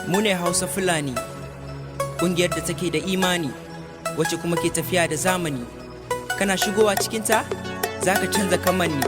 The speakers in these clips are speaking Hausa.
Mu ne Hausa Fulani, ƙungiyar da take da imani, wacce kuma ke tafiya da zamani. Kana shigowa cikinta, za ka canza kamanni.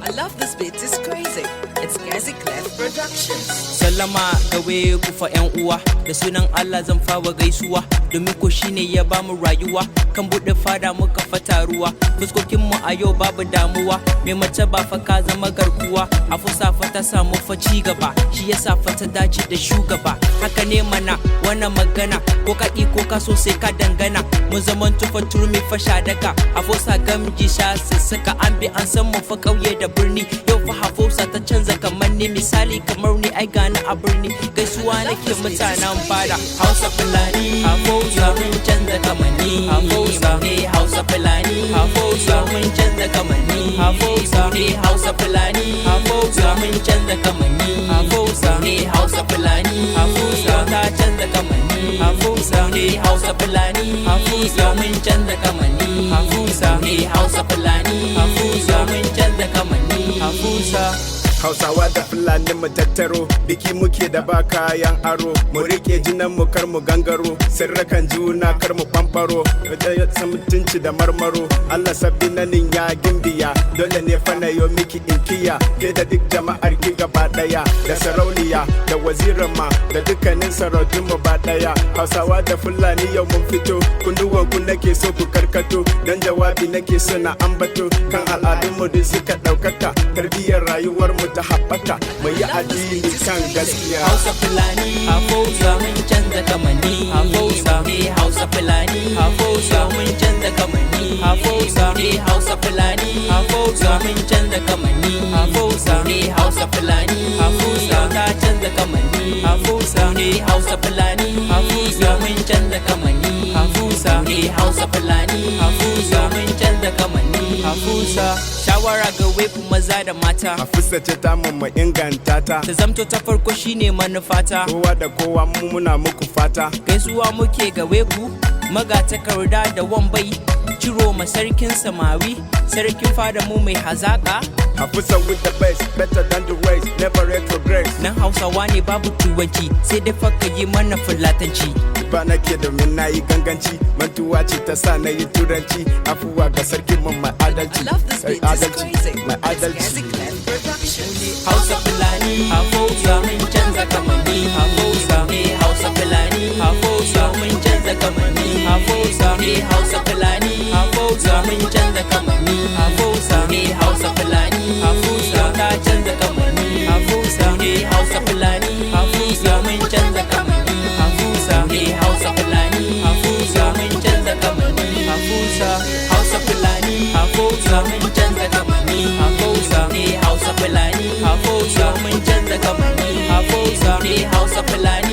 I love this beat, it's crazy. It's Gazi Clef Productions. Sallama ga ku fa 'yan uwa, da sunan Allah zan fara gaisuwa, domin ko shine ya bamu rayuwa, kan buɗe fada muka fata ruwa, fuskokinmu a yau babu damuwa, mai mace ba fa ka zama garkuwa, a fusa fa ta samu fa ci gaba, shi yasa fa ta dace da shugaba, haka ne mana wannan magana, ko ka ko ka so sai ka dangana, mun zaman tufa turmi fa shadaka, a fusa gamji sha saka an bi an san mu fa kauye da birni, yau fa Hafsa ta canza kamar ni, misali kamar ni ai gani a birni, gaisuwa nake mutanen fada. Hausa Fulani, Hafsa mun canza kamar ni, Hafsa ne Hausa Fulani, Hafsa mun canza kamar ni, Hafsa ne Hausa Fulani, Hafsa mun canza kamar ni, Hafsa ne Hausa Fulani, Hafsa ta canza kamar ni, Hafsa ne Hausa Fulani, Hafsa mun canza kamar ni, Hafsa ne Hausa Fulani, Hafsa mun canza kamar ni, Hafsa. Hausawa da Fulani mu tattaro, biki muke da ba kayan aro, mu rike jinan mu kar mu gangaro, sirrakan juna kar mu bambaro, da mutunci da marmaro, Allah sabbi nanin ya gimbiya, dole ne fa na yo miki inkiya, ke da duk jama'ar ki gaba daya, da sarauniya da wazirin ma da dukkanin sarautun mu ba daya. Hausawa da Fulani yau mun fito, kunduwan ku nake so ku karkato, dan jawabi nake so na ambato, kan al'adun mu da suka daukaka, tarbiyyar rayuwar mu ta haɓaka, mai yi addini kan gaskiya. Hausa Fulani, Hafsa mun canza kamanni, Hafsa ne Hausa Fulani, Hafsa mun canza kamanni, Hafsa ne Hausa Fulani, Hafsa mun canza kamanni, Hafsa ne Hausa Fulani, Hafsa ta canza kamanni, Hafsa ne Hausa Fulani, Hafsa mun canza kamanni, Hafsa ne Hausa Fulani, Hafsa mun canza kamanni, Hafsa. Shawara ga weku maza da mata, Hafsa ce ta mu inganta ta, ta zamto ta farko shine manufata, kowa da kowa mu muna muku fata. gaisuwa muke ga weku magatakarda da wambai, ciro ma sarkin samari, sarkin fada mu mai hazaka. Hafsa with the best, better than the race, never retrogress. Nan Hausawa ne babu turanci, sai dai faka yi mana fulatanci. Ba nake domin na yi ganganci, mantuwa ce ta sa na yi turanci, afuwa ga sarkin mu mai adalci, I love this beat, it's crazy. mai It's adalci. Gazi Clef Productions. Hausa Fulani, Hafsa mun canza kamanni, Hafsa ne Hausa Fulani, Hafsa mun canza kamanni, Hafsa ne Hausa Fulani, Hafsa mun canza kamanni, Hafsa ne Hausa Fulani, Hafsa ta canza kamanni, Hafsa ne Hausa Fulani, Hafsa mun canza kamanni, Hafsa ne Hausa Fulani, Hafsa mun canza kamanni, Hafsa. Hausa Fulani, Hafsa mun canza kamanni, Hafsa ne Hausa Fulani, Hafsa mun canza kamanni, Hafsa ne Hausa Fulani.